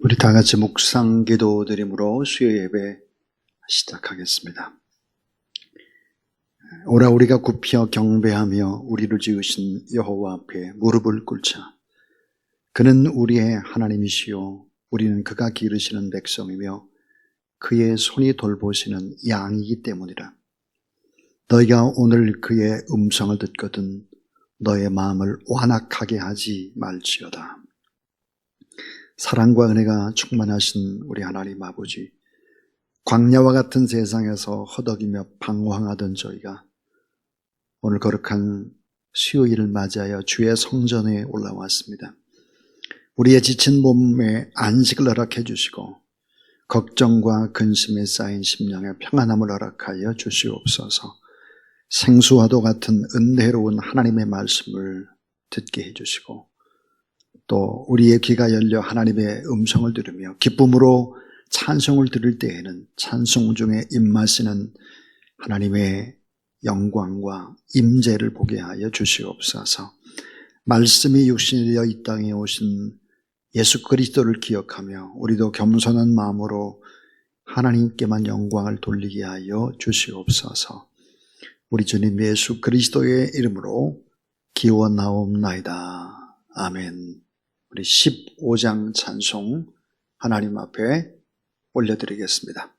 우리 다 같이 묵상 기도 드림으로 수요 예배 시작하겠습니다. 오라 우리가 굽혀 경배하며 우리를 지으신 여호와 앞에 무릎을 꿇자. 그는 우리의 하나님이시요 우리는 그가 기르시는 백성이며 그의 손이 돌보시는 양이기 때문이라. 너희가 오늘 그의 음성을 듣거든 너의 마음을 완악하게 하지 말지어다. 사랑과 은혜가 충만하신 우리 하나님 아버지, 광야와 같은 세상에서 허덕이며 방황하던 저희가 오늘 거룩한 수요일을 맞이하여 주의 성전에 올라왔습니다. 우리의 지친 몸에 안식을 허락해 주시고 걱정과 근심에 쌓인 심령의 평안함을 허락하여 주시옵소서. 생수와도 같은 은혜로운 하나님의 말씀을 듣게 해주시고 또 우리의 귀가 열려 하나님의 음성을 들으며 기쁨으로 찬송을 들을 때에는 찬송 중에 입마시는 하나님의 영광과 임재를 보게 하여 주시옵소서. 말씀이 육신이 되어 이 땅에 오신 예수 그리스도를 기억하며 우리도 겸손한 마음으로 하나님께만 영광을 돌리게 하여 주시옵소서. 우리 주님 예수 그리스도의 이름으로 기원하옵나이다. 아멘. 우리 15장 찬송 하나님 앞에 올려드리겠습니다.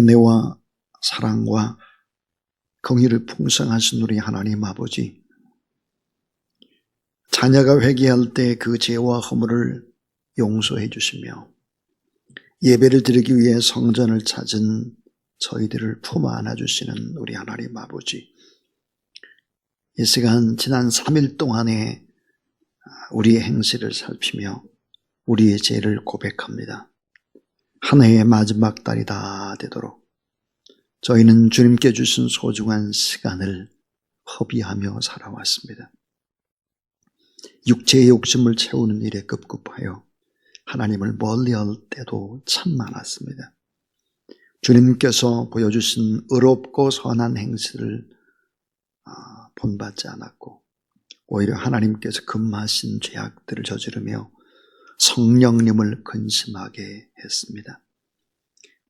은혜와 사랑과 긍휼을 풍성하신 우리 하나님 아버지, 자녀가 회개할 때 그 죄와 허물을 용서해 주시며 예배를 드리기 위해 성전을 찾은 저희들을 품 안아주시는 우리 하나님 아버지, 이 시간 지난 3일 동안에 우리의 행실을 살피며 우리의 죄를 고백합니다. 한 해의 마지막 달이 다 되도록 저희는 주님께 주신 소중한 시간을 허비하며 살아왔습니다. 육체의 욕심을 채우는 일에 급급하여 하나님을 멀리할 때도 참 많았습니다. 주님께서 보여주신 의롭고 선한 행실을 본받지 않았고 오히려 하나님께서 금하신 죄악들을 저지르며 성령님을 근심하게 했습니다.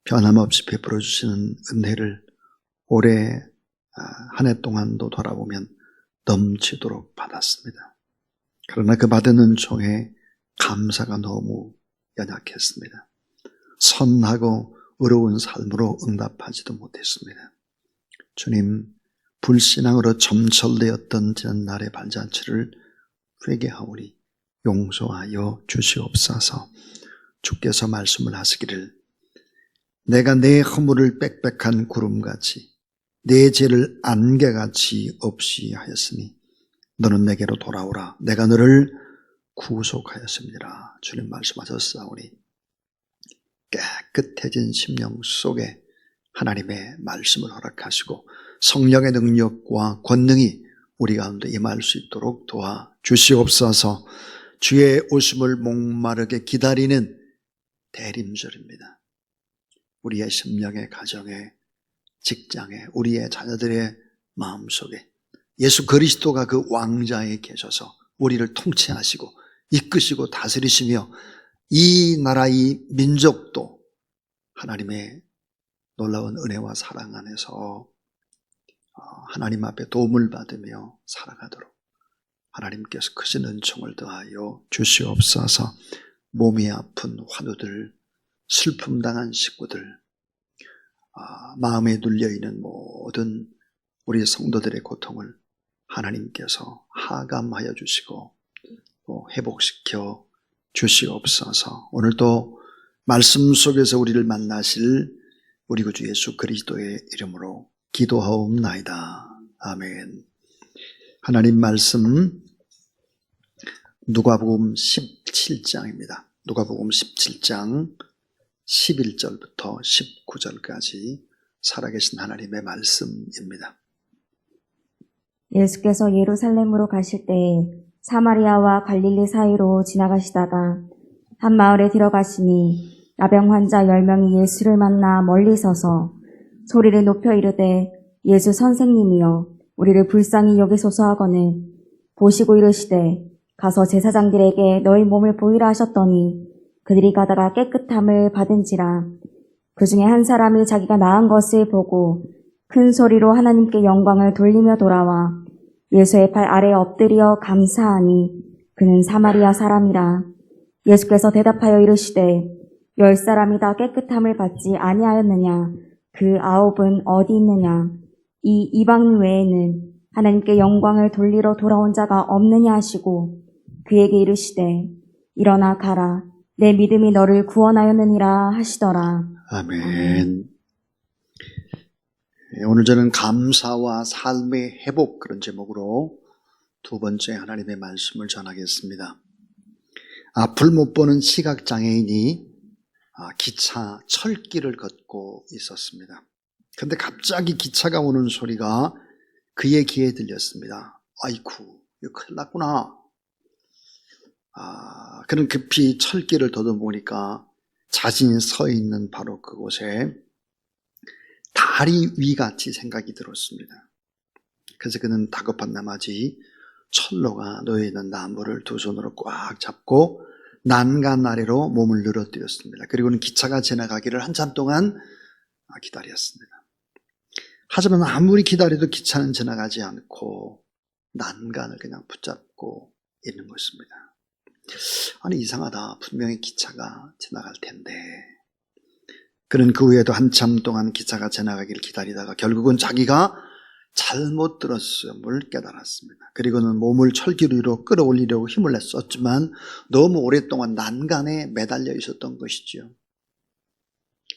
변함없이 베풀어 주시는 은혜를 올해 한 해 동안도 돌아보면 넘치도록 받았습니다. 그러나 그 받은 은총에 감사가 너무 연약했습니다. 선하고 의로운 삶으로 응답하지도 못했습니다. 주님, 불신앙으로 점철되었던 지난날의 발자취를 회개하오니 용서하여 주시옵소서. 주께서 말씀을 하시기를 내가 내 허물을 빽빽한 구름같이 내 죄를 안개같이 없이 하였으니 너는 내게로 돌아오라. 내가 너를 구속하였습니다. 주님 말씀하셨사오니 깨끗해진 심령 속에 하나님의 말씀을 허락하시고 성령의 능력과 권능이 우리 가운데 임할 수 있도록 도와주시옵소서. 주의 오심을 목마르게 기다리는 대림절입니다. 우리의 심령의 가정에, 직장에, 우리의 자녀들의 마음속에 예수 그리스도가 그 왕자에 계셔서 우리를 통치하시고 이끄시고 다스리시며 이 나라의 민족도 하나님의 놀라운 은혜와 사랑 안에서 하나님 앞에 도움을 받으며 살아가도록 하나님께서 크신 은총을 더하여 주시옵소서. 몸이 아픈 환우들, 슬픔 당한 식구들, 마음에 눌려있는 모든 우리 성도들의 고통을 하나님께서 하감하여 주시고 또 회복시켜 주시옵소서. 오늘도 말씀 속에서 우리를 만나실 우리 구주 예수 그리스도의 이름으로 기도하옵나이다. 아멘. 하나님 말씀 누가복음 17장입니다. 누가복음 17장 11절부터 19절까지 살아계신 하나님의 말씀입니다. 예수께서 예루살렘으로 가실 때에 사마리아와 갈릴리 사이로 지나가시다가 한 마을에 들어가시니 나병 환자 10명이 예수를 만나 멀리 서서 소리를 높여 이르되 예수 선생님이여 우리를 불쌍히 여기소서 하거늘 보시고 이르시되 가서 제사장들에게 너희 몸을 보이라 하셨더니 그들이 가다가 깨끗함을 받은지라. 그 중에 한 사람이 자기가 나은 것을 보고 큰 소리로 하나님께 영광을 돌리며 돌아와 예수의 발 아래에 엎드려 감사하니 그는 사마리아 사람이라. 예수께서 대답하여 이르시되 10사람이 다 깨끗함을 받지 아니하였느냐? 그 9은 어디 있느냐? 이 이방인 외에는 하나님께 영광을 돌리러 돌아온 자가 없느냐 하시고 그에게 이르시되 일어나 가라. 내 믿음이 너를 구원하였느니라 하시더라. 아멘. 오늘 저는 감사와 삶의 회복 그런 제목으로 두 번째 하나님의 말씀을 전하겠습니다. 앞을 못 보는 시각장애인이 기차 철길을 걷고 있었습니다. 그런데 갑자기 기차가 오는 소리가 그의 귀에 들렸습니다. 아이쿠, 이거 큰일 났구나. 그는 급히 철길을 더듬보니까 자신이 서 있는 바로 그곳에 다리 위같이 생각이 들었습니다. 그래서 그는 다급한 나머지 철로가 놓여있는 나무를 두 손으로 꽉 잡고 난간 아래로 몸을 늘어뜨렸습니다. 그리고는 기차가 지나가기를 한참 동안 기다렸습니다. 하지만 아무리 기다려도 기차는 지나가지 않고 난간을 그냥 붙잡고 있는 것입니다. 아니 이상하다. 분명히 기차가 지나갈 텐데. 그는 그 후에도 한참 동안 기차가 지나가기를 기다리다가 결국은 자기가 잘못 들었음을 깨달았습니다. 그리고는 몸을 철길 위로 끌어올리려고 힘을 냈었지만 너무 오랫동안 난간에 매달려 있었던 것이죠.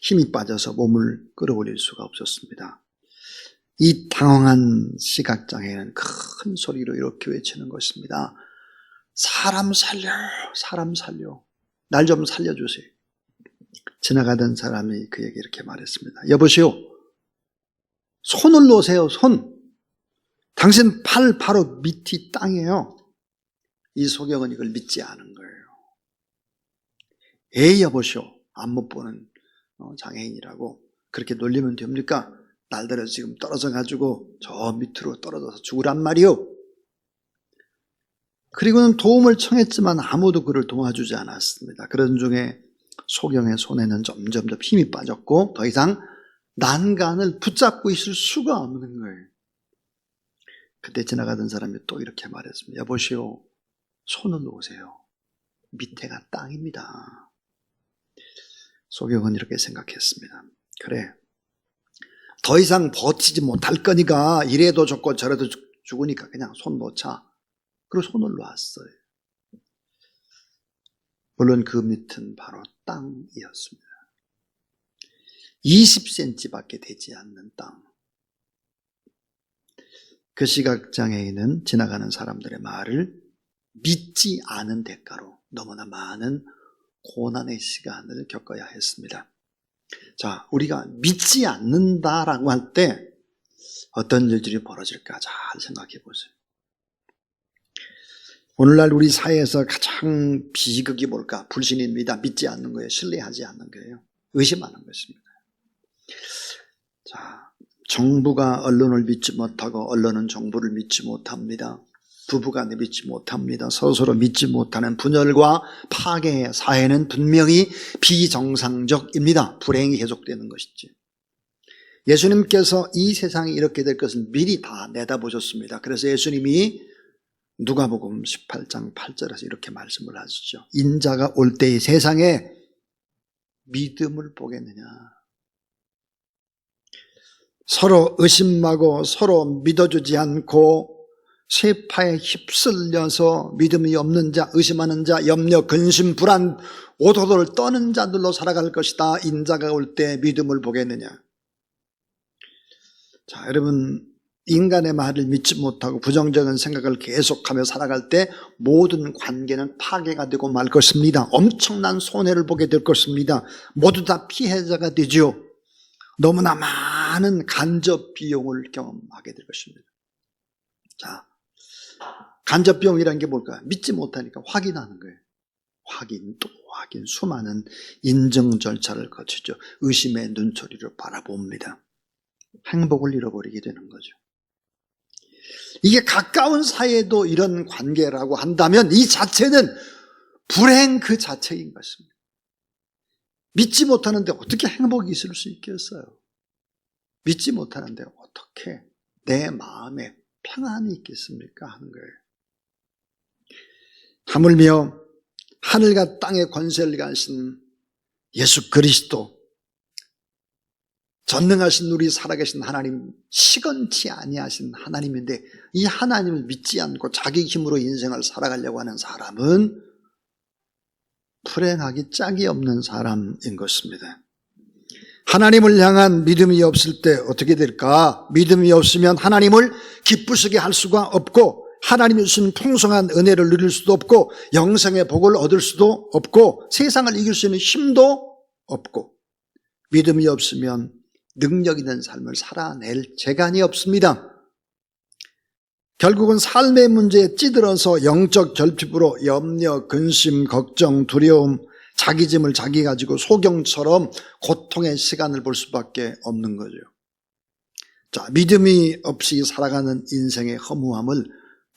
힘이 빠져서 몸을 끌어올릴 수가 없었습니다. 이 당황한 시각장애는 큰 소리로 이렇게 외치는 것입니다. 사람 살려, 사람 살려. 날 좀 살려주세요. 지나가던 사람이 그에게 이렇게 말했습니다. 여보시오, 손을 놓으세요, 손. 당신 팔 바로 밑이 땅이에요. 이 소경은 이걸 믿지 않은 거예요. 에이 여보시오, 안 못 보는 장애인이라고 그렇게 놀리면 됩니까? 날들어 지금 떨어져가지고 저 밑으로 떨어져서 죽으란 말이요. 그리고는 도움을 청했지만 아무도 그를 도와주지 않았습니다. 그런 중에 소경의 손에는 점점 힘이 빠졌고 더 이상 난간을 붙잡고 있을 수가 없는 거예요. 그때 지나가던 사람이 또 이렇게 말했습니다. 여보시오, 손을 놓으세요. 밑에가 땅입니다. 소경은 이렇게 생각했습니다. 그래, 더 이상 버티지 못할 거니까 이래도 죽고 저래도 죽으니까 그냥 손 놓자. 그리고 손을 놓았어요. 물론 그 밑은 바로 땅이었습니다. 20cm밖에 되지 않는 땅. 그 시각장애인은 지나가는 사람들의 말을 믿지 않은 대가로 너무나 많은 고난의 시간을 겪어야 했습니다. 자, 우리가 믿지 않는다라고 할 때 어떤 일들이 벌어질까 잘 생각해 보세요. 오늘날 우리 사회에서 가장 비극이 뭘까? 불신입니다. 믿지 않는 거예요. 신뢰하지 않는 거예요. 의심하는 것입니다. 자, 정부가 언론을 믿지 못하고 언론은 정부를 믿지 못합니다. 부부간에 믿지 못합니다. 서로 믿지 못하는 분열과 파괴의 사회는 분명히 비정상적입니다. 불행이 계속되는 것이지. 예수님께서 이 세상이 이렇게 될 것을 미리 다 내다보셨습니다. 그래서 예수님이 누가복음 18장 8절에서 이렇게 말씀을 하시죠. 인자가 올 때의 세상에 믿음을 보겠느냐. 서로 의심하고 서로 믿어주지 않고 쇠파에 휩쓸려서 믿음이 없는 자, 의심하는 자, 염려, 근심, 불안, 오도도를 떠는 자들로 살아갈 것이다. 인자가 올 때 믿음을 보겠느냐. 자, 여러분, 인간의 말을 믿지 못하고 부정적인 생각을 계속하며 살아갈 때 모든 관계는 파괴가 되고 말 것입니다. 엄청난 손해를 보게 될 것입니다. 모두 다 피해자가 되죠. 너무나 많은 간접 비용을 경험하게 될 것입니다. 자, 간접 비용이라는 게 뭘까요? 믿지 못하니까 확인하는 거예요. 확인, 또 확인, 수많은 인증 절차를 거치죠. 의심의 눈초리로 바라봅니다. 행복을 잃어버리게 되는 거죠. 이게 가까운 사이에도 이런 관계라고 한다면 이 자체는 불행 그 자체인 것입니다. 믿지 못하는데 어떻게 행복이 있을 수 있겠어요? 믿지 못하는데 어떻게 내 마음에 평안이 있겠습니까? 하는 거예요. 하물며 하늘과 땅의 권세를 가진 예수 그리스도, 전능하신 우리 살아계신 하나님, 시건치 아니하신 하나님인데 이 하나님을 믿지 않고 자기 힘으로 인생을 살아가려고 하는 사람은 불행하기 짝이 없는 사람인 것입니다. 하나님을 향한 믿음이 없을 때 어떻게 될까? 믿음이 없으면 하나님을 기쁘시게 할 수가 없고 하나님이 주신 풍성한 은혜를 누릴 수도 없고 영생의 복을 얻을 수도 없고 세상을 이길 수 있는 힘도 없고 믿음이 없으면 능력 있는 삶을 살아낼 재간이 없습니다. 결국은 삶의 문제에 찌들어서 영적 결핍으로 염려, 근심, 걱정, 두려움, 자기 짐을 자기 가지고 소경처럼 고통의 시간을 볼 수밖에 없는 거죠. 자, 믿음이 없이 살아가는 인생의 허무함을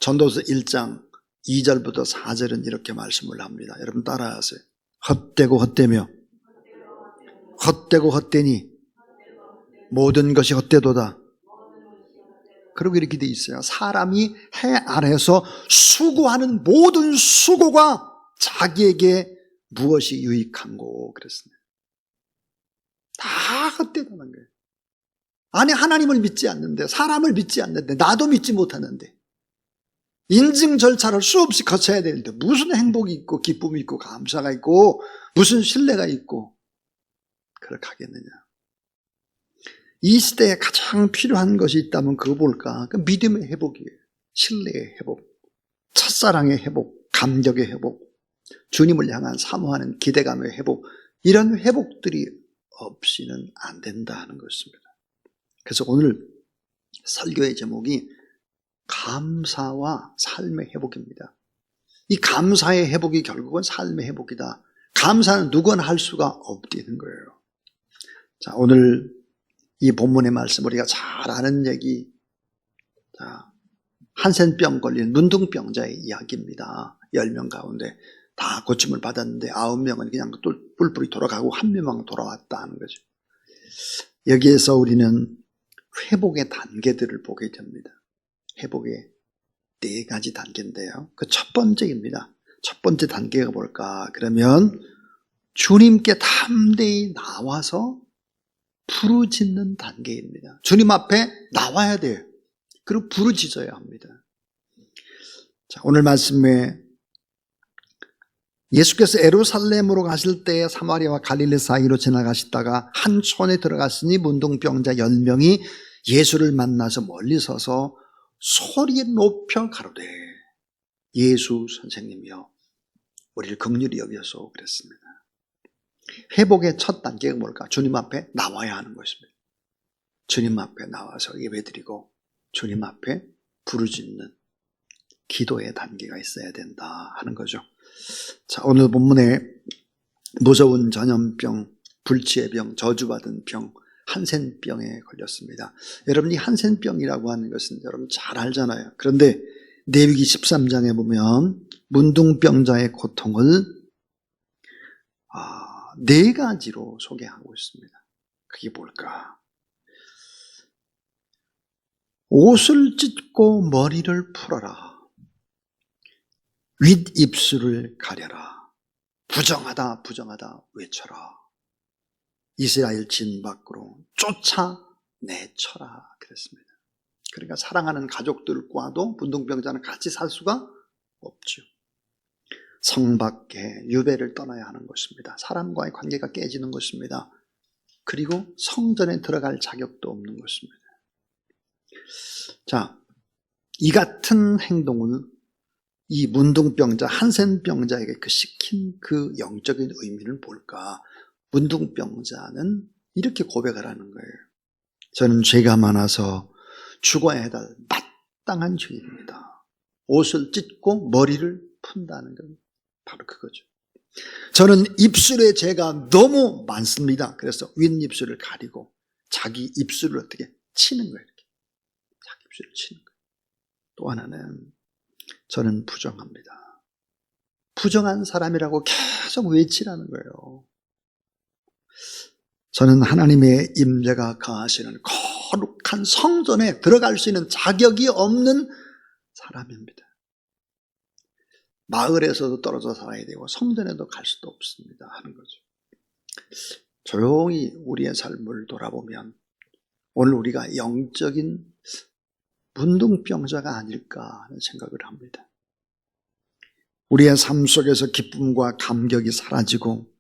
전도서 1장 2절부터 4절은 이렇게 말씀을 합니다. 여러분 따라하세요. 헛되고 헛되며 헛되고 헛되니 모든 것이 헛되도다. 그리고 이렇게 돼 있어요. 사람이 해 아래에서 수고하는 모든 수고가 자기에게 무엇이 유익한고 그랬습니다. 다 헛되다는 거예요. 아니 하나님을 믿지 않는데 사람을 믿지 않는데 나도 믿지 못하는데 인증 절차를 수없이 거쳐야 되는데 무슨 행복이 있고 기쁨이 있고 감사가 있고 무슨 신뢰가 있고 그렇게 하겠느냐. 이 시대에 가장 필요한 것이 있다면 그거 볼까? 그 믿음의 회복이에요. 신뢰의 회복, 첫사랑의 회복, 감격의 회복, 주님을 향한 사모하는 기대감의 회복, 이런 회복들이 없이는 안 된다 하는 것입니다. 그래서 오늘 설교의 제목이 감사와 삶의 회복입니다. 이 감사의 회복이 결국은 삶의 회복이다. 감사는 누구나 할 수가 없다는 거예요. 자, 오늘 이 본문의 말씀 우리가 잘 아는 얘기, 자, 한센병 걸린 문둥병자의 이야기입니다. 10명 가운데 다 고침을 받았는데 9명은 그냥 뿔뿔이 돌아가고 1명만 돌아왔다 하는 거죠. 여기에서 우리는 회복의 단계들을 보게 됩니다. 회복의 4가지 단계인데요. 그 첫 번째입니다. 첫 번째 단계가 뭘까? 그러면 주님께 담대히 나와서 부르짖는 단계입니다. 주님 앞에 나와야 돼요. 그리고 부르짖어야 합니다. 자, 오늘 말씀에 예수께서 예루살렘으로 가실 때 사마리아와 갈릴리 사이로 지나가시다가 한 촌에 들어갔으니 문둥병자 10명이 예수를 만나서 멀리 서서 소리 높여 가로되 예수 선생님이여 우리를 긍휼히 여기소서 그랬습니다. 회복의 첫 단계가 뭘까? 주님 앞에 나와야 하는 것입니다. 주님 앞에 나와서 예배드리고 주님 앞에 부르짖는 기도의 단계가 있어야 된다 하는 거죠. 자, 오늘 본문에 무서운 전염병, 불치의 병, 저주받은 병, 한센병에 걸렸습니다. 여러분, 이 한센병이라고 하는 것은 여러분 잘 알잖아요. 그런데 레위기 13장에 보면 문둥병자의 고통을 4가지로 소개하고 있습니다. 그게 뭘까? 옷을 찢고 머리를 풀어라. 윗입술을 가려라. 부정하다 부정하다 외쳐라. 이스라엘 진 밖으로 쫓아내쳐라 그랬습니다. 그러니까 사랑하는 가족들과도 문둥병자는 같이 살 수가 없죠. 성 밖에 유배를 떠나야 하는 것입니다. 사람과의 관계가 깨지는 것입니다. 그리고 성전에 들어갈 자격도 없는 것입니다. 자, 이 같은 행동은 이 문둥병자, 한센병자에게 시킨 그 영적인 의미는 뭘까? 문둥병자는 이렇게 고백을 하는 거예요. 저는 죄가 많아서 죽어야 해달 마땅한 죄입니다. 옷을 찢고 머리를 푼다는 건 바로 그거죠. 저는 입술에 죄가 너무 많습니다. 그래서 윗입술을 가리고 자기 입술을 어떻게 치는 거예요. 이렇게. 자기 입술을 치는 거예요. 또 하나는 저는 부정합니다. 부정한 사람이라고 계속 외치라는 거예요. 저는 하나님의 임재가 거하시는 거룩한 성전에 들어갈 수 있는 자격이 없는 사람입니다. 마을에서도 떨어져 살아야 되고 성전에도 갈 수도 없습니다 하는 거죠. 조용히 우리의 삶을 돌아보면 오늘 우리가 영적인 문둥병자가 아닐까 하는 생각을 합니다. 우리의 삶 속에서 기쁨과 감격이 사라지고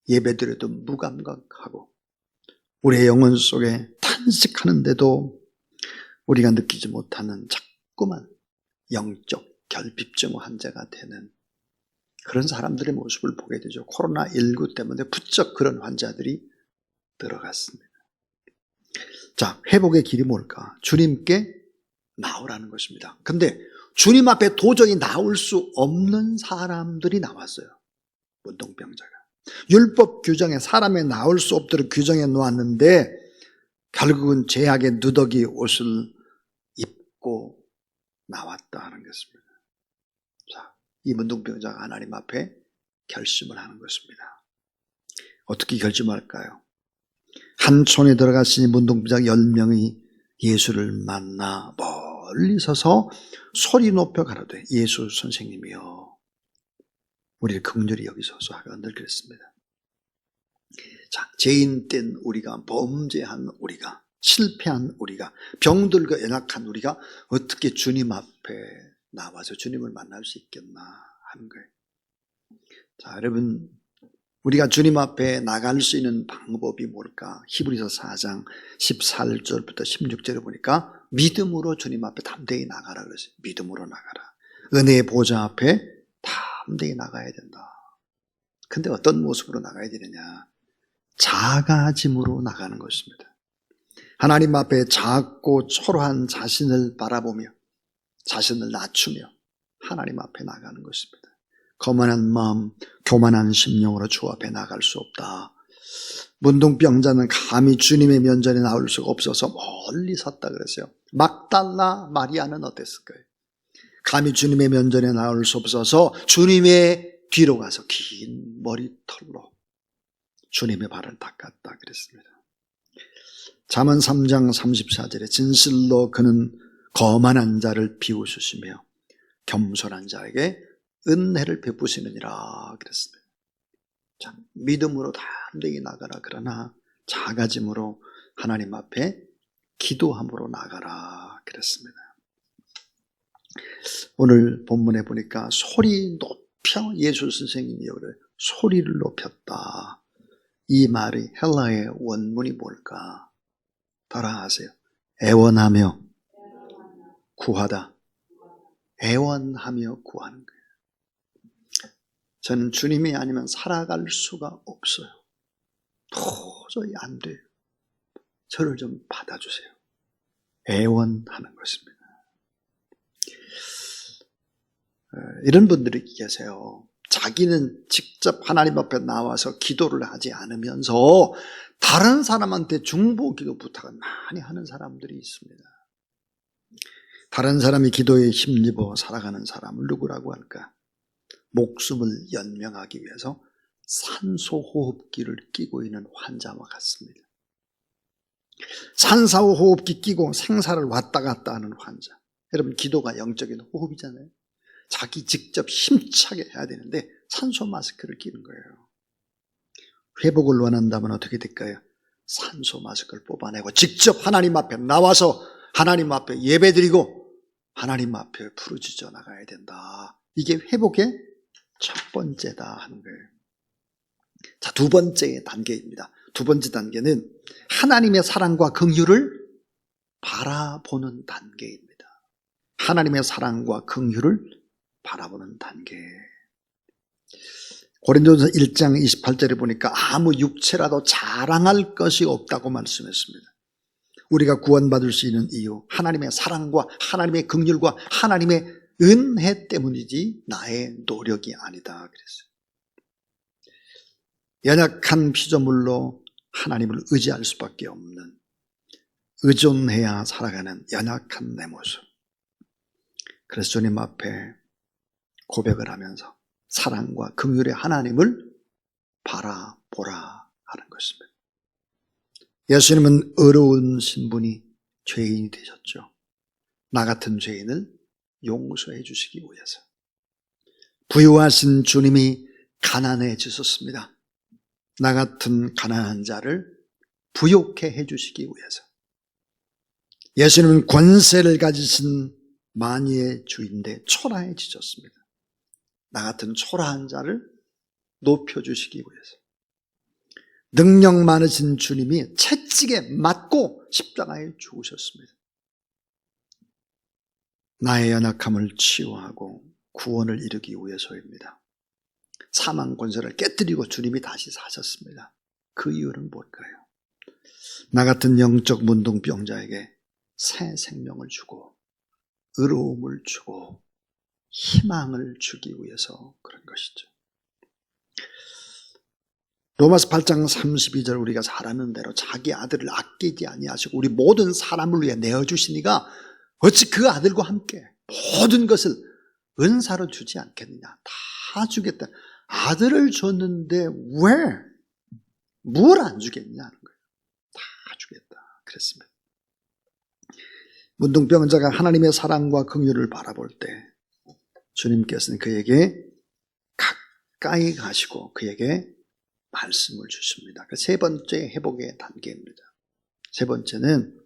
예배드려도 무감각하고 우리의 영혼 속에 탄식하는데도 우리가 느끼지 못하는 자꾸만 영적 결핍증 환자가 되는 그런 사람들의 모습을 보게 되죠. 코로나19 때문에 부쩍 그런 환자들이 들어갔습니다. 자, 회복의 길이 뭘까? 주님께 나오라는 것입니다. 근데 주님 앞에 도저히 나올 수 없는 사람들이 나왔어요. 문둥병자가. 율법 규정에 사람에 나올 수 없도록 규정해 놓았는데 결국은 죄악의 누더기 옷을 입고 나왔다 하는 것입니다. 자, 이 문둥병자가 하나님 앞에 결심을 하는 것입니다. 어떻게 결심할까요? 한 촌에 들어갔으니 문둥병자 10명이 예수를 만나 멀리 서서 소리 높여 가로되 예수 선생님이여 우리를 긍휼히 여기소서 하건들 그랬습니다. 자, 죄인된 우리가, 범죄한 우리가, 실패한 우리가, 병들고 연약한 우리가 어떻게 주님 앞에 나와서 주님을 만날 수 있겠나 하는 거예요. 자, 여러분, 우리가 주님 앞에 나갈 수 있는 방법이 뭘까? 히브리서 4장 14절부터 16절에 보니까 믿음으로 주님 앞에 담대히 나가라 그랬어요. 믿음으로 나가라. 은혜의 보좌 앞에 담대히 나가야 된다. 근데 어떤 모습으로 나가야 되느냐? 작아짐으로 나가는 것입니다. 하나님 앞에 작고 초라한 자신을 바라보며 자신을 낮추며 하나님 앞에 나가는 것입니다. 거만한 마음, 교만한 심령으로 주 앞에 나갈 수 없다. 문둥병자는 감히 주님의 면전에 나올 수가 없어서 멀리 섰다 그랬어요. 막달라 마리아는 어땠을까요? 감히 주님의 면전에 나올 수 없어서 주님의 뒤로 가서 긴 머리털로 주님의 발을 닦았다 그랬습니다. 잠언 3장 34절에 진실로 그는 거만한 자를 비웃으시며 겸손한 자에게 은혜를 베푸시느니라 그랬습니다. 자, 믿음으로 담대히 나가라. 그러나 작아짐으로 하나님 앞에 기도함으로 나가라 그랬습니다. 오늘 본문에 보니까 소리 높여 예수 선생님이 그래요. 소리를 높였다. 이 말이 헬라의 원문이 뭘까? 따라하세요. 애원하며 구하다. 애원하며 구하는 거예요. 저는 주님이 아니면 살아갈 수가 없어요. 도저히 안 돼요. 저를 좀 받아주세요. 애원하는 것입니다. 이런 분들이 계세요. 자기는 직접 하나님 앞에 나와서 기도를 하지 않으면서 다른 사람한테 중보기도 부탁을 많이 하는 사람들이 있습니다. 다른 사람이 기도에 힘입어 살아가는 사람을 누구라고 할까? 목숨을 연명하기 위해서 산소호흡기를 끼고 있는 환자와 같습니다. 산소호흡기 끼고 생사를 왔다 갔다 하는 환자. 여러분, 기도가 영적인 호흡이잖아요. 자기 직접 힘차게 해야 되는데 산소 마스크를 끼는 거예요. 회복을 원한다면 어떻게 될까요? 산소 마스크를 뽑아내고 직접 하나님 앞에 나와서 하나님 앞에 예배드리고 하나님 앞에 부르짖어 나가야 된다. 이게 회복의 첫 번째다 하는 거예요. 자, 두 번째 단계입니다. 두 번째 단계는 하나님의 사랑과 긍휼을 바라보는 단계입니다. 하나님의 사랑과 긍휼을 바라보는 단계. 고린도전서 1장 28절에 보니까 아무 육체라도 자랑할 것이 없다고 말씀했습니다. 우리가 구원받을 수 있는 이유, 하나님의 사랑과 하나님의 긍휼과 하나님의 은혜 때문이지 나의 노력이 아니다 그랬어요. 연약한 피조물로 하나님을 의지할 수밖에 없는, 의존해야 살아가는 연약한 내 모습. 그래서 주님 앞에 고백을 하면서 사랑과 긍휼의 하나님을 바라보라 하는 것입니다. 예수님은 어려우신 분이 죄인이 되셨죠. 나 같은 죄인을 용서해 주시기 위해서. 부유하신 주님이 가난해지셨습니다. 나 같은 가난한 자를 부욕해 해 주시기 위해서. 예수님은 권세를 가지신 만유의 주인데 초라해지셨습니다. 나 같은 초라한 자를 높여주시기 위해서. 능력 많으신 주님이 채찍에 맞고 십자가에 죽으셨습니다. 나의 연약함을 치유하고 구원을 이루기 위해서입니다. 사망 권세를 깨뜨리고 주님이 다시 사셨습니다. 그 이유는 뭘까요? 나 같은 영적 문둥병자에게 새 생명을 주고 의로움을 주고 희망을 주기 위해서 그런 것이죠. 로마서 8장 32절 우리가 잘 아는 대로 자기 아들을 아끼지 아니하시고 우리 모든 사람을 위해 내어주시니가 어찌 그 아들과 함께 모든 것을 은사로 주지 않겠느냐. 다 주겠다. 아들을 줬는데 왜 뭘 안 주겠냐는 거예요. 다 주겠다 그랬습니다. 문둥병자가 하나님의 사랑과 긍휼을 바라볼 때 주님께서는 그에게 가까이 가시고 그에게 말씀을 주십니다. 그 세 번째 회복의 단계입니다. 세 번째는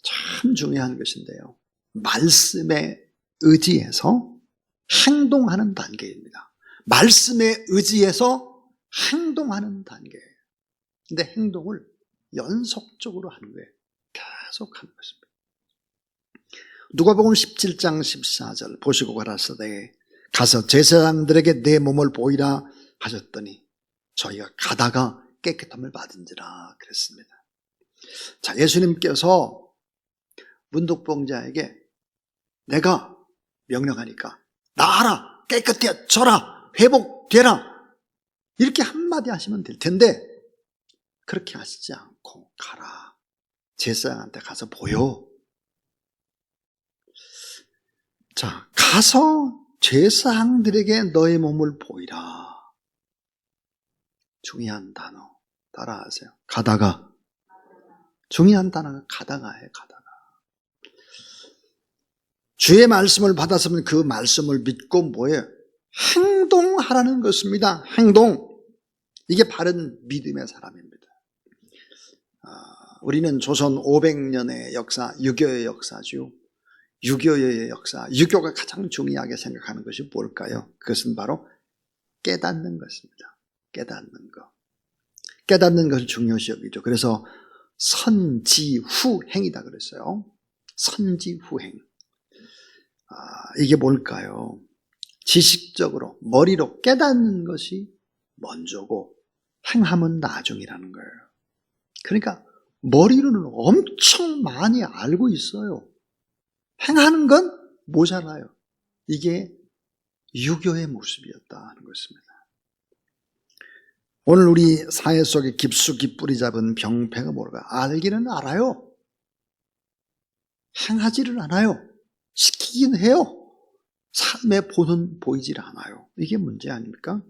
참 중요한 것인데요. 말씀에 의지해서 행동하는 단계입니다. 말씀에 의지해서 행동하는 단계예요. 근데 행동을 연속적으로 하는 거예요. 계속 하는 것입니다. 누가복음 17장 14절 보시고 가라사대 가서 제사장들에게 내 몸을 보이라 하셨더니 저희가 가다가 깨끗함을 받은지라 그랬습니다. 자, 예수님께서 문둥병자에게 내가 명령하니까 나아라, 깨끗해져라, 회복되라 이렇게 한마디 하시면 될 텐데 그렇게 하시지 않고 가라, 제사장한테 가서 보여. 자, 가서 제사장들에게 너의 몸을 보이라. 중요한 단어 따라하세요. 가다가. 중요한 단어가 가다가예요. 가다가. 주의 말씀을 받았으면 그 말씀을 믿고 뭐예요? 행동하라는 것입니다. 행동. 이게 바른 믿음의 사람입니다. 우리는 조선 500년의 역사, 유교의 역사죠. 유교의 역사, 유교가 가장 중요하게 생각하는 것이 뭘까요? 그것은 바로 깨닫는 것입니다. 깨닫는 것. 깨닫는 것을 중요시 여기죠. 그래서 선지후행이다 그랬어요. 선지후행. 이게 뭘까요? 지식적으로, 머리로 깨닫는 것이 먼저고 행함은 나중이라는 거예요. 그러니까 머리로는 엄청 많이 알고 있어요. 행하는 건 모자라요. 이게 유교의 모습이었다 하는 것입니다. 오늘 우리 사회 속에 깊숙이 뿌리 잡은 병폐가 뭘까? 알기는 알아요. 행하지를 않아요. 시키긴 해요. 삶의 본은 보이질 않아요. 이게 문제 아닙니까?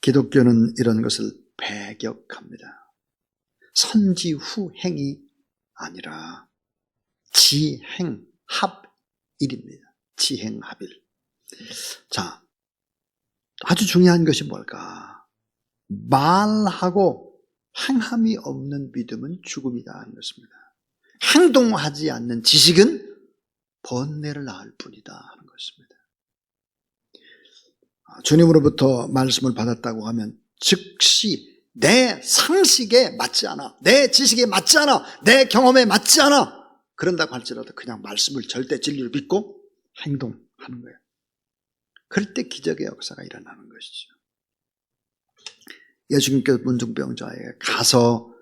기독교는 이런 것을 배격합니다. 선지후행이 아니라 지행합일입니다. 지행합일. 자, 아주 중요한 것이 뭘까? 말하고 행함이 없는 믿음은 죽음이다 하는 것입니다. 행동하지 않는 지식은 번뇌를 낳을 뿐이다 하는 것입니다. 주님으로부터 말씀을 받았다고 하면 즉시 내 상식에 맞지 않아, 내 지식에 맞지 않아, 내 경험에 맞지 않아 그런다고 할지라도 그냥 말씀을 절대 진리를 믿고 행동하는 거예요. 그럴 때 기적의 역사가 일어나는 것이죠. 예수님께서 문둥병자에게 가서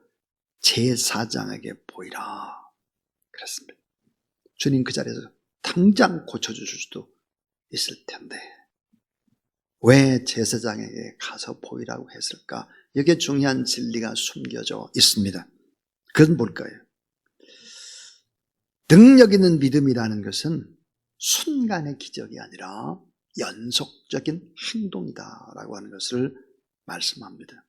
제사장에게 보이라 그랬습니다. 주님 그 자리에서 당장 고쳐주실 수도 있을 텐데 왜 제사장에게 가서 보이라고 했을까? 여기에 중요한 진리가 숨겨져 있습니다. 그건 뭘까요? 능력 있는 믿음이라는 것은 순간의 기적이 아니라 연속적인 행동이다라고 하는 것을 말씀합니다.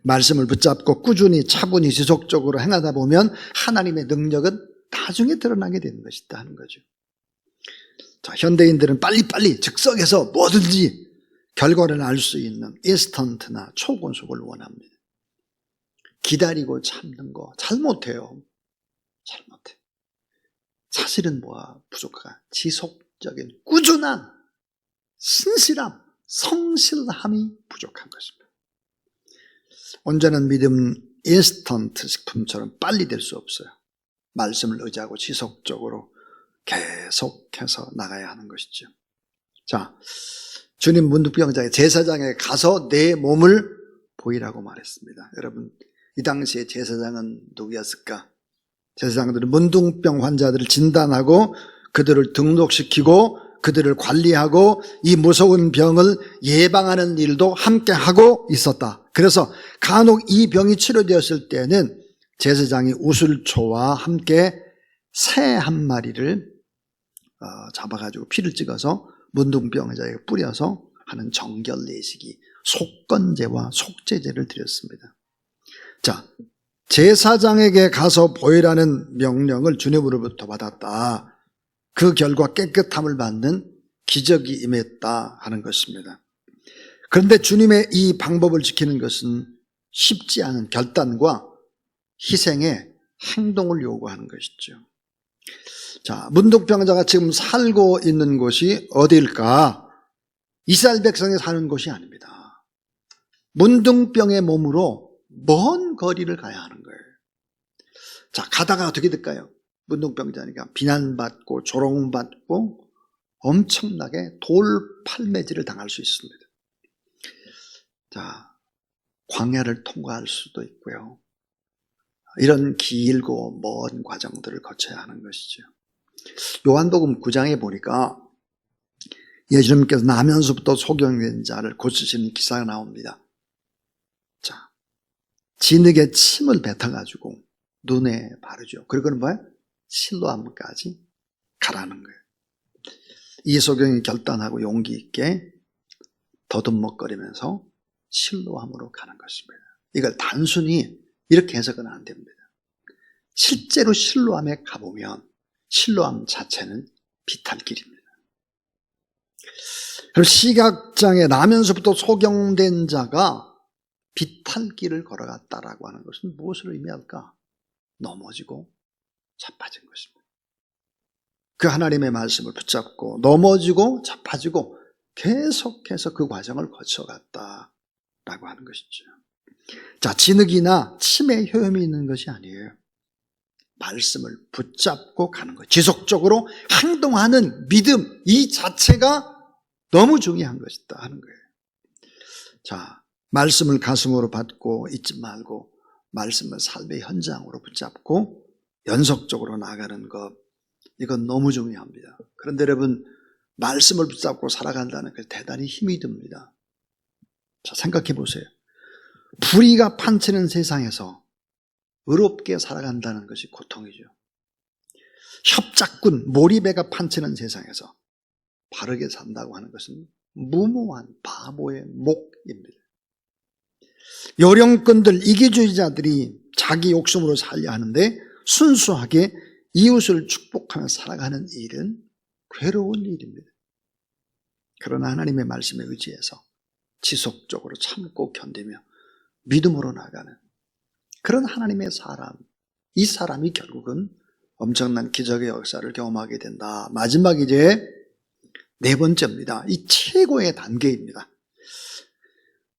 말씀을 붙잡고 꾸준히 차분히 지속적으로 행하다 보면 하나님의 능력은 나중에 드러나게 되는 것이다 하는 거죠. 자, 현대인들은 빨리빨리 즉석에서 뭐든지 결과를 알 수 있는 인스턴트나 초고속을 원합니다. 기다리고 참는 거 잘 못해요. 잘 못해. 사실은 뭐가 부족하가? 지속적인 꾸준한 신실함, 성실함이 부족한 것입니다. 온전한 믿음 인스턴트 식품처럼 빨리 될 수 없어요. 말씀을 의지하고 지속적으로 계속해서 나가야 하는 것이죠. 자, 주님 문둥병자의 제사장에 가서 내 몸을 보이라고 말했습니다. 여러분, 이 당시에 제사장은 누구였을까? 제사장들은 문둥병 환자들을 진단하고 그들을 등록시키고 그들을 관리하고 이 무서운 병을 예방하는 일도 함께 하고 있었다. 그래서 간혹 이 병이 치료되었을 때는 제사장이 우슬초와 함께 새 한 마리를 잡아가지고 피를 찍어서 문둥병자에게 뿌려서 하는 정결 예식이 속건제와 속죄제를 드렸습니다. 자, 제사장에게 가서 보이라는 명령을 주님으로부터 받았다. 그 결과 깨끗함을 받는 기적이 임했다 하는 것입니다. 그런데 주님의 이 방법을 지키는 것은 쉽지 않은 결단과 희생의 행동을 요구하는 것이죠. 자, 문둥병자가 지금 살고 있는 곳이 어디일까? 이스라엘 백성이 사는 곳이 아닙니다. 문둥병의 몸으로 먼 거리를 가야 하는 거예요. 자, 가다가 어떻게 될까요? 문둥병자니까 비난받고 조롱받고 엄청나게 돌팔매질을 당할 수 있습니다. 자, 광야를 통과할 수도 있고요. 이런 길고 먼 과정들을 거쳐야 하는 것이죠. 요한복음 9장에 보니까 예수님께서 나면서부터 소경된 자를 고치시는 기사가 나옵니다. 자, 진흙에 침을 뱉어가지고 눈에 바르죠. 그리고는 뭐예요? 실로암까지 가라는 거예요. 이 소경이 결단하고 용기 있게 더듬먹거리면서 실로암으로 가는 것입니다. 이걸 단순히 이렇게 해석은 안 됩니다. 실제로 실로암에 가보면 실로암 자체는 비탈길입니다. 그리고 시각장애 나면서부터 소경된 자가 비탈길을 걸어갔다라고 하는 것은 무엇을 의미할까? 넘어지고 자빠진 것입니다. 그 하나님의 말씀을 붙잡고 넘어지고 자빠지고 계속해서 그 과정을 거쳐갔다라고 하는 것이죠. 자, 진흙이나 침에 효험이 있는 것이 아니에요. 말씀을 붙잡고 가는 것, 지속적으로 행동하는 믿음, 이 자체가 너무 중요한 것이다 하는 거예요. 자, 말씀을 가슴으로 받고 잊지 말고 말씀을 삶의 현장으로 붙잡고 연속적으로 나가는 것, 이건 너무 중요합니다. 그런데 여러분, 말씀을 붙잡고 살아간다는 게 대단히 힘이 듭니다. 자, 생각해 보세요. 불의가 판치는 세상에서 의롭게 살아간다는 것이 고통이죠. 협작군, 몰입애가 판치는 세상에서 바르게 산다고 하는 것은 무모한 바보의 목입니다. 요령꾼들, 이기주의자들이 자기 욕심으로 살려 하는데 순수하게 이웃을 축복하며 살아가는 일은 괴로운 일입니다. 그러나 하나님의 말씀에 의지해서 지속적으로 참고 견디며 믿음으로 나가는 그런 하나님의 사람, 이 사람이 결국은 엄청난 기적의 역사를 경험하게 된다. 마지막 이제 네 번째입니다. 이 최고의 단계입니다.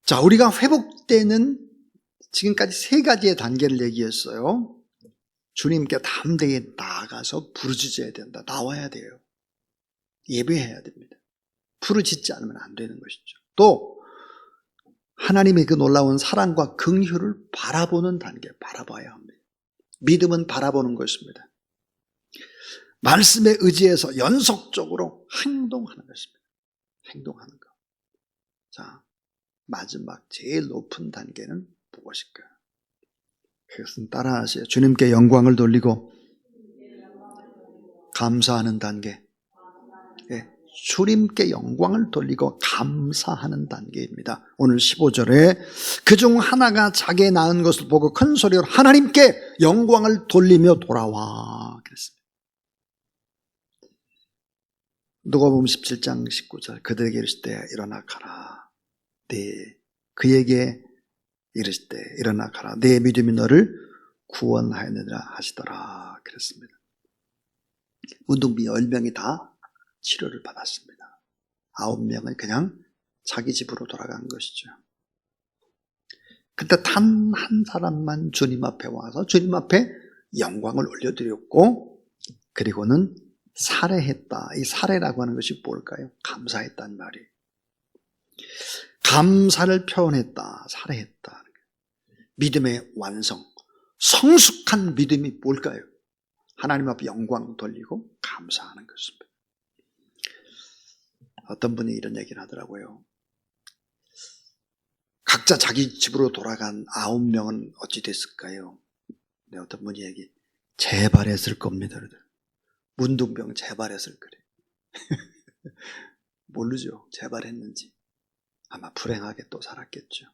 자, 우리가 회복되는 지금까지 세 가지의 단계를 얘기했어요. 주님께 담대히 나아가서 부르짖어야 된다. 나와야 돼요. 예배해야 됩니다. 부르짖지 않으면 안 되는 것이죠. 또 하나님의 그 놀라운 사랑과 긍휼을 바라보는 단계, 바라봐야 합니다. 믿음은 바라보는 것입니다. 말씀에 의지해서 연속적으로 행동하는 것입니다. 행동하는 것. 자, 마지막 제일 높은 단계는 무엇일까? 그것은 따라하세요. 주님께 영광을 돌리고 감사하는 단계. 예, 주님께 영광을 돌리고 감사하는 단계입니다. 오늘 15절에 그중 하나가 자기의 낳은 것을 보고 큰 소리로 하나님께 영광을 돌리며 돌아와 그랬습니다. 누가복음 17장 19절 그들에게 이르실 때 일어나 가라. 그에게 이르실 때 일어나 가라. 내 믿음이 너를 구원하였느니라 하시더라 그랬습니다. 문둥비 10명이 다 치료를 받았습니다. 9명은 그냥 자기 집으로 돌아간 것이죠. 그때 단 한 사람만 주님 앞에 와서 주님 앞에 영광을 올려드렸고 그리고는 살해했다. 이 살해라고 하는 것이 뭘까요? 감사했다는 말이에요. 감사를 표현했다. 살해했다. 믿음의 완성. 성숙한 믿음이 뭘까요? 하나님 앞에 영광 돌리고 감사하는 것입니다. 어떤 분이 이런 얘기를 하더라고요. 각자 자기 집으로 돌아간 9명은 어찌 됐을까요? 네, 어떤 분이 재발했을 겁니다. 문둥병 재발했을 거래요. 모르죠. 재발했는지. 아마 불행하게 또 살았겠죠.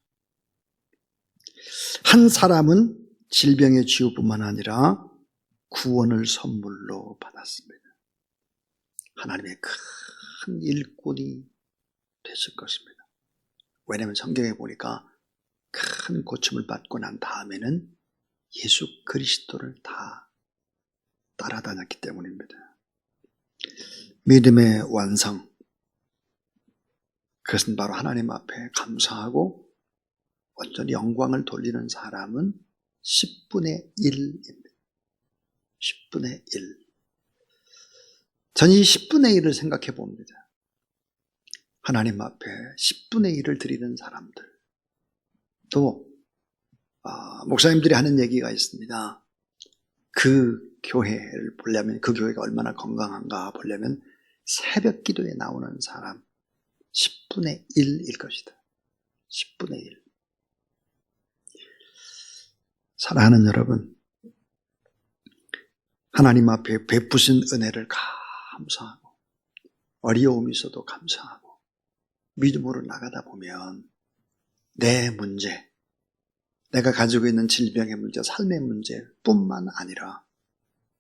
한 사람은 질병의 치유뿐만 아니라 구원을 선물로 받았습니다. 하나님의 큰 일꾼이 됐을 것입니다. 왜냐하면 성경에 보니까 큰 고침을 받고 난 다음에는 예수 그리스도를 다 따라다녔기 때문입니다. 믿음의 완성. 그것은 바로 하나님 앞에 감사하고 온전히 영광을 돌리는 사람은 10분의 1입니다. 10분의 1. 전 이 10분의 1을 생각해 봅니다. 하나님 앞에 10분의 1을 드리는 사람들. 또 목사님들이 하는 얘기가 있습니다. 그 교회를 보려면, 그 교회가 얼마나 건강한가 보려면 새벽 기도에 나오는 사람 10분의 1일 것이다. 10분의 1. 사랑하는 여러분, 하나님 앞에 베푸신 은혜를 감사하고 어려움이 있어도 감사하고 믿음으로 나가다 보면 내 문제, 내가 가지고 있는 질병의 문제, 삶의 문제뿐만 아니라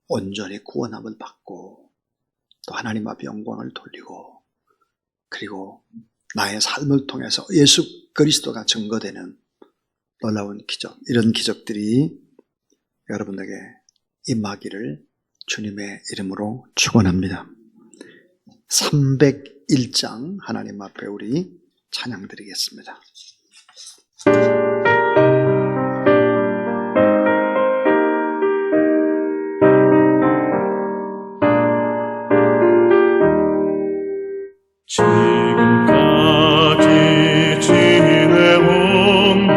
온전히 구원함을 받고 또 하나님 앞에 영광을 돌리고 그리고 나의 삶을 통해서 예수 그리스도가 증거되는 놀라운 기적, 이런 기적들이 여러분에게 임하기를 주님의 이름으로 축원합니다. 301장 하나님 앞에 우리 찬양 드리겠습니다. 지금까지 지내온 것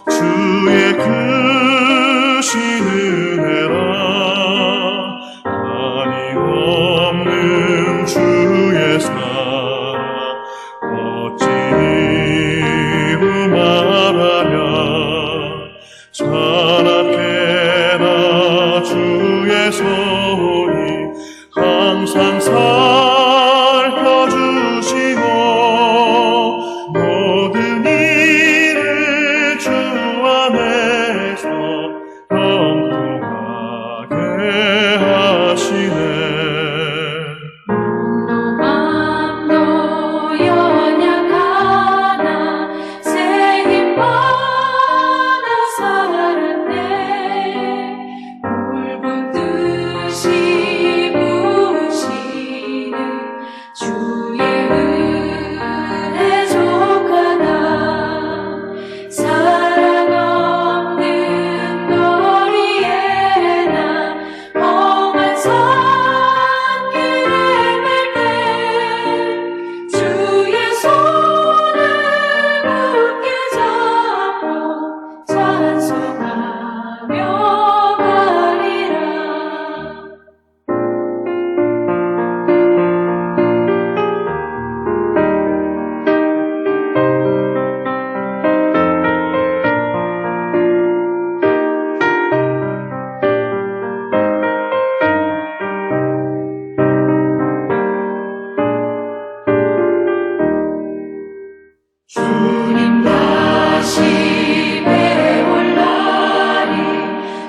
주의 크신 은혜라 한이 없는 주의 사랑 어찌 말하랴 자나깨나 주의 손이 항상 살펴주시고 모든 일을 주 안에서 평통하게 하시네. 마음도 연약하나 새 힘 받아 살았네. 붉은 뜻이 부으시는 주의 은혜 족하다. 사랑 없는 거리에 나 험한 산길에 맬 때 주의 손을 굳게 잡고 찬송하며 가리라. 주님 다시 배울 날이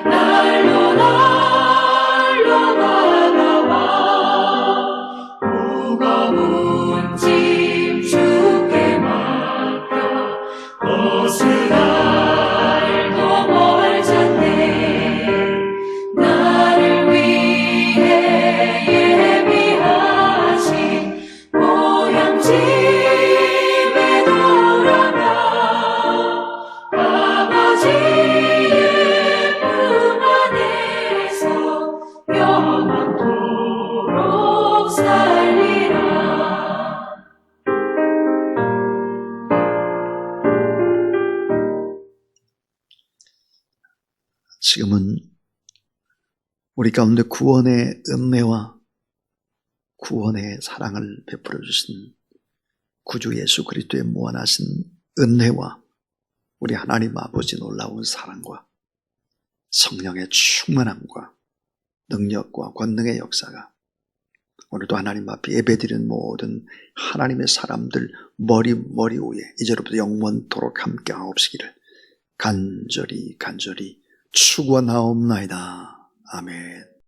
날로 다가와. 무거운 짐 주께 맡겨 벗은 날도 멀잖네. 나를 위해 예비하신 고향 집에 돌아가 아버지의 품 안에서 영원토록 살리라. 지금은 우리 가운데 구원의 은혜와 구원의 사랑을 베풀어 주신 구주 예수 그리스도의 무한하신 은혜와 우리 하나님 아버지 놀라운 사랑과 성령의 충만함과 능력과 권능의 역사가 오늘도 하나님 앞에 예배드리는 모든 하나님의 사람들 머리 위에 이제로부터 영원토록 함께 하옵시기를 간절히 축원하옵나이다. 아멘.